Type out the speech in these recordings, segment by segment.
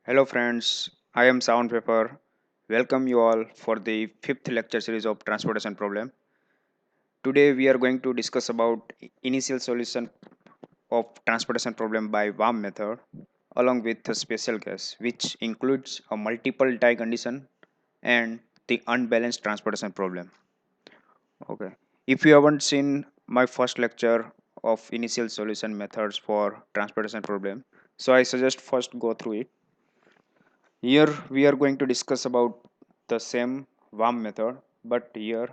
Hello friends, I am Sound Paper. Welcome you all for the fifth lecture series of transportation problem. Today we are going to discuss about initial solution of transportation problem by VAM method along with a special case which includes a multiple tie condition and the unbalanced transportation problem. Okay. If you haven't seen my first lecture of initial solution methods for transportation problem, so I suggest first go through it. Here we are going to discuss about the same VAM method, but here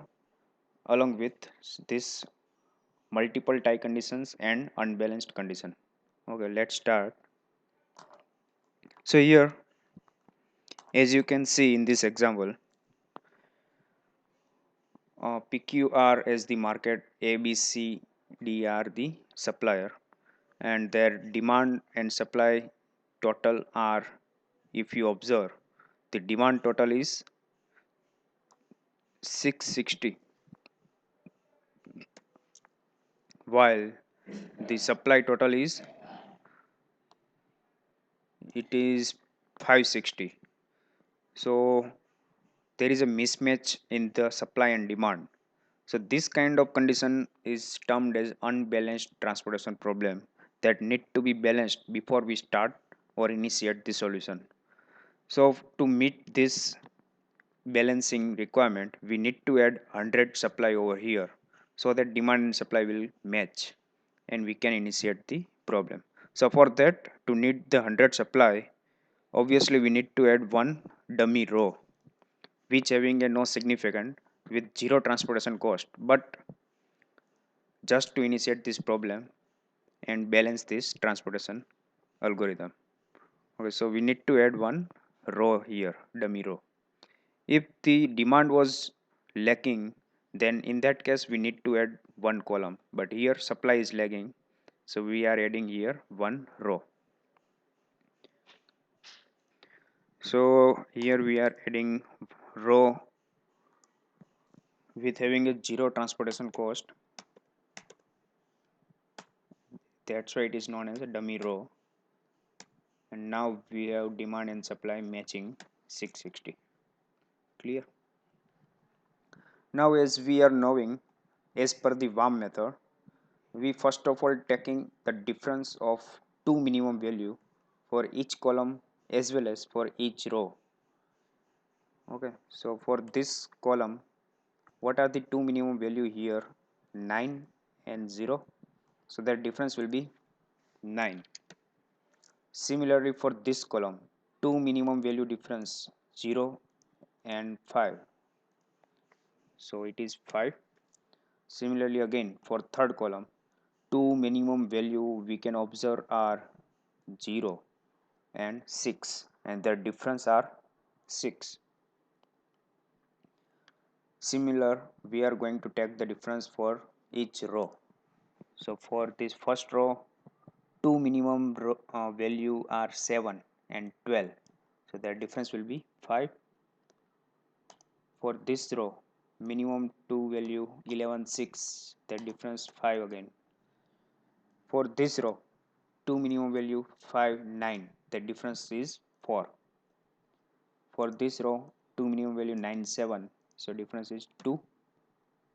along with this multiple tie conditions and unbalanced condition. Okay, let's start. So here, as you can see in this example, PQR as the market, ABCD are the supplier, and their demand and supply total are, if you observe, the demand total is 660 while the supply total is 560. So there is a mismatch in the supply and demand. So this kind of condition is termed as unbalanced transportation problem that need to be balanced before we start or initiate the solution. So to meet this balancing requirement, we need to add 100 supply over here so that demand and supply will match and we can initiate the problem. So for that, to need the 100 supply, obviously we need to add one dummy row which having a no significant with zero transportation cost, but just to initiate this problem and balance this transportation algorithm. Okay, so we need to add one row here, dummy row. If the demand was lacking, then in that case we need to add one column, but here supply is lagging, so we are adding here one row. So here we are adding row with having a zero transportation cost. That's why it is known as a dummy row. And now we have demand and supply matching 660. Clear? Now as we are knowing, as per the VAM method, we first of all taking the difference of two minimum value for each column as well as for each row. Okay, so for this column, what are the two minimum value here? 9 and 0. So that difference will be 9. Similarly for this column, two minimum value difference 0 and 5. So it is 5. Similarly again for third column, two minimum value we can observe are 0 and 6 and their difference are 6. Similar, we are going to take the difference for each row. So for this first row, two minimum value are 7 and 12. So their difference will be 5. For this row, minimum two value 11 6, their difference 5 again. For this row, two minimum value 5 9, the difference is 4. For this row, two minimum value 9 7, so difference is 2.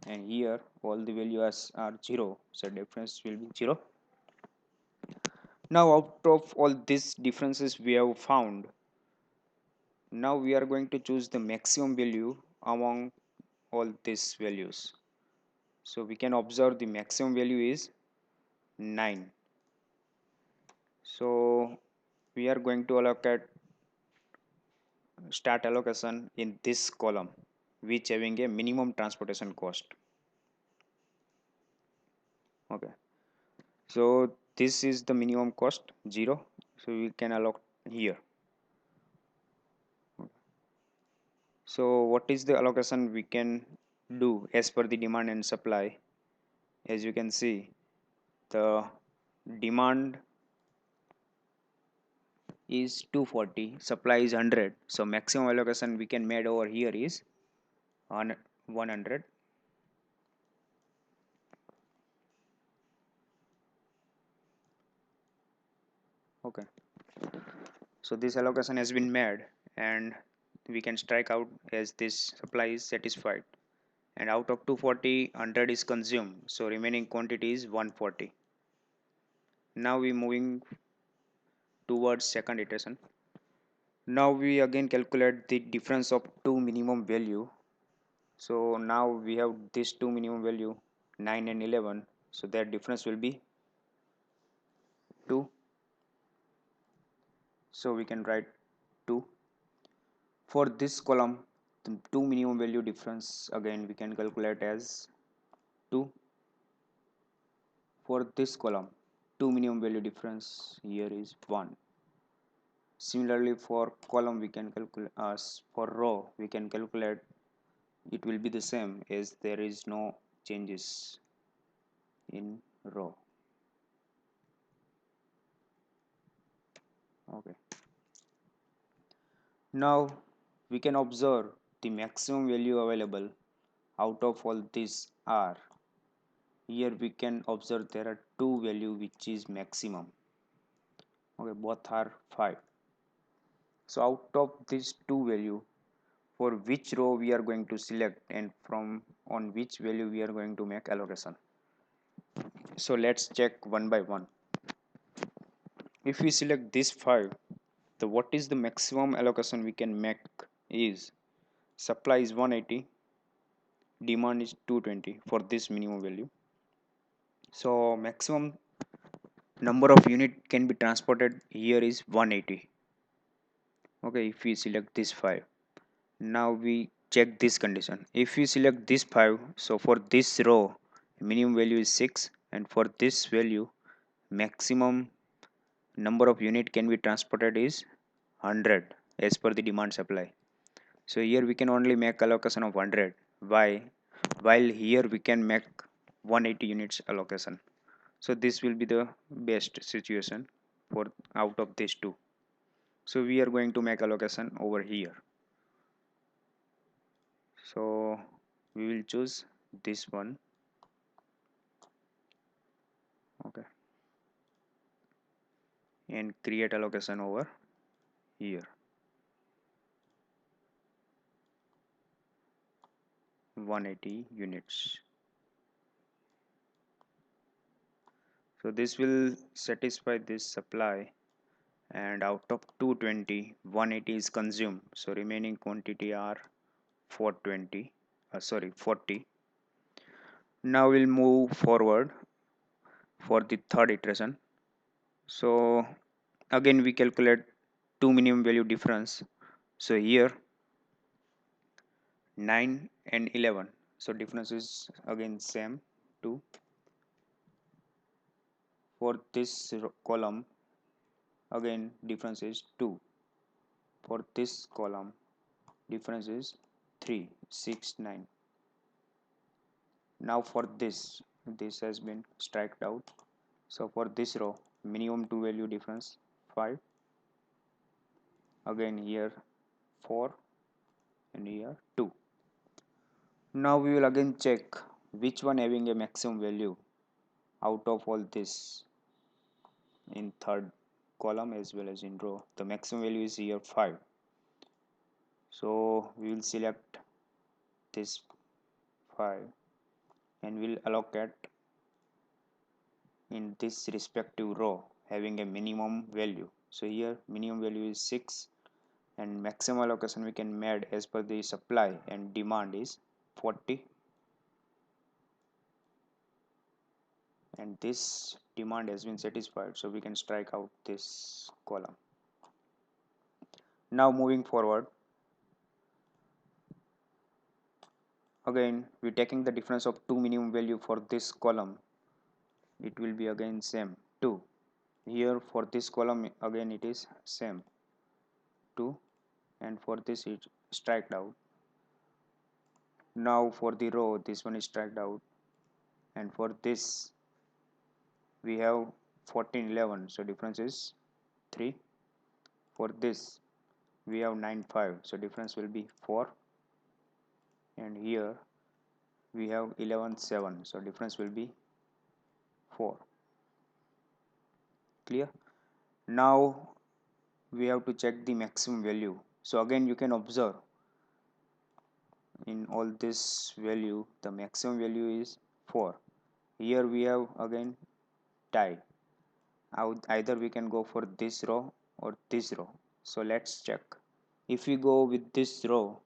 And here all the values are 0, so difference will be 0. Now out of all these differences we have found, now we are going to choose the maximum value among all these values. So we can observe the maximum value is 9. So we are going to allocate start allocation in this column which having a minimum transportation cost. Okay, so this is the minimum cost 0, so we can allocate here. So what is the allocation we can do as per the demand and supply? As you can see, the demand is 240, supply is 100, so maximum allocation we can made over here is on 100. Okay, So this allocation has been made, and we can strike out as this supply is satisfied. And out of 240, 100 is consumed, so remaining quantity is 140. Now we moving towards second iteration. Now we again calculate the difference of two minimum value. So now we have this two minimum value 9 and 11, so that difference will be 2. So we can write 2. For this column, the two minimum value difference again we can calculate as 2. For this column, two minimum value difference here is 1. Similarly, for column we can calculate as for row we can calculate, it will be the same as there is no changes in row. Okay. Now we can observe the maximum value available out of all these are. Here we can observe there are two value which is maximum. Okay, both are 5. So out of these two value, for which row we are going to select and from on which value we are going to make allocation. So let's check one by one. If we select this 5, the what is the maximum allocation we can make is supply is 180, demand is 220 for this minimum value. So maximum number of unit can be transported here is 180. Okay, if we select this 5, now we check this condition. If we select this 5, so for this row minimum value is 6, and for this value maximum number of unit can be transported is 100 as per the demand supply. So here we can only make allocation of 100. Why? While here we can make 180 units allocation. So this will be the best situation for out of these two. So we are going to make allocation over here. So we will choose this one. Okay, and create allocation over here, 180 units. So this will satisfy this supply, and out of 220, 180 is consumed, so remaining quantity are 420, 40. Now we'll move forward for the third iteration. So again we calculate two minimum value difference. So here 9 and 11, so difference is again same 2. For this column again difference is 2. For this column difference is 3, 6, 9. Now for this has been striked out. So for this row minimum two value difference 5, again here 4, and here 2. Now we will again check which one having a maximum value out of all this in third column as well as in row. The maximum value is here 5. So we will select this 5 and we'll allocate in this respective row having a minimum value. So here minimum value is 6, and maximum allocation we can made as per the supply and demand is 40, and this demand has been satisfied, so we can strike out this column. Now moving forward, again we taking the difference of two minimum value for this column, it will be again same 2. Here for this column again it is same 2, and for this it striked out. Now for the row this one is striked out, and for this we have 14, 11, so difference is 3. For this we have 9, 5, so difference will be 4, and here we have 11, 7, so difference will be 4. Clear? Now we have to check the maximum value. So again you can observe in all this value the maximum value is 4. Here we have again tied. Either we can go for this row or this row. So let's check. If we go with this row,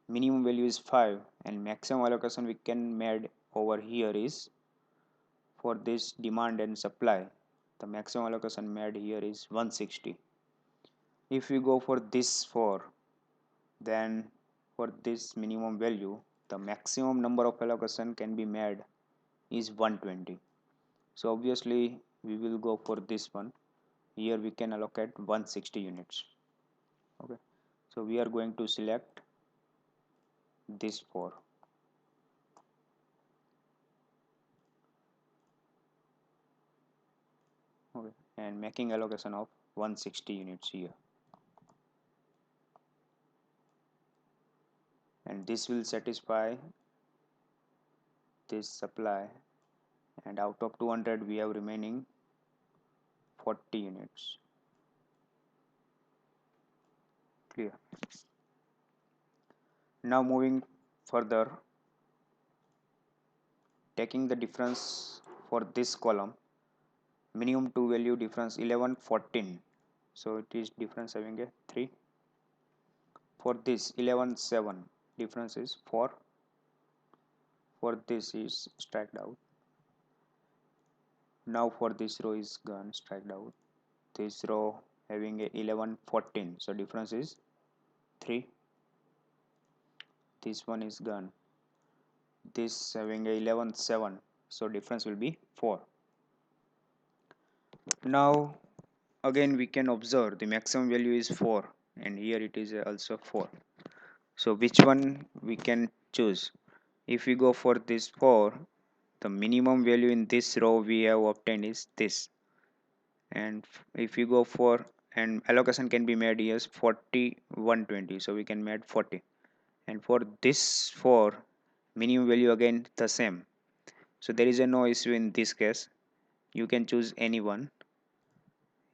minimum value is 5 and maximum allocation we can made over here is for this demand and supply. The maximum allocation made here is 160. If we go for this 4, then for this minimum value, the maximum number of allocation can be made is 120. So obviously we will go for this one. Here we can allocate 160 units. Okay, so we are going to select this 4. Okay, and making allocation of 160 units here, and this will satisfy this supply, and out of 200 we have remaining 40 units. Clear. Now moving further, taking the difference for this column, minimum two value difference 11 14, so it is difference having a 3. For this 11 7, difference is 4. For this is striked out. Now for this row is gone, striked out. This row having a 11 14, so difference is 3. This one is gone. This having a 11 7, so difference will be 4. Now again we can observe the maximum value is 4 and here it is also 4. So which one we can choose? If we go for this 4, the minimum value in this row we have obtained is this, and if we go for, and allocation can be made here 40 120, so we can make 40. And for this 4, minimum value again the same, so there is a no issue in this case. You can choose any one.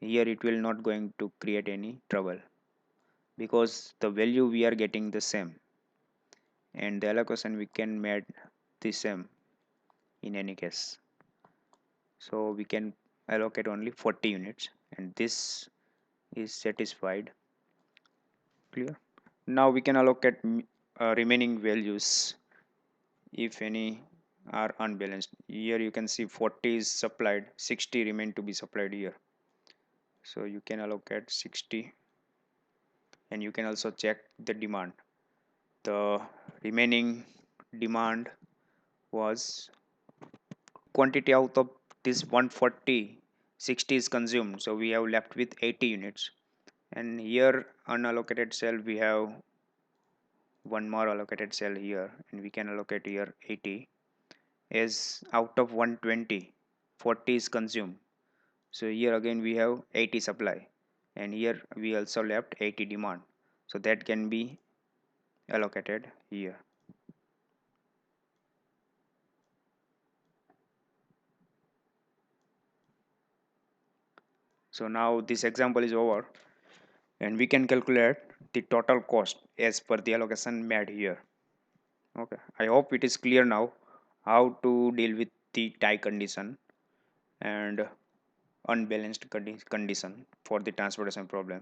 Here it will not going to create any trouble because the value we are getting the same, and the allocation we can make the same in any case. So we can allocate only 40 units and this is satisfied. Clear. Now we can allocate remaining values if any are unbalanced. Here you can see 40 is supplied, 60 remain to be supplied here, so you can allocate 60. And you can also check the demand. The remaining demand was quantity out of this 140, 60 is consumed, so we have left with 80 units. And here unallocated cell we have one more allocated cell here, and we can allocate here 80. As out of 120, 40 is consumed, so here again we have 80 supply, and here we also left 80 demand, so that can be allocated here. So now this example is over and we can calculate the total cost as per the allocation made here. Okay, I hope it is clear now how to deal with the tie condition and unbalanced condition for the transportation problem.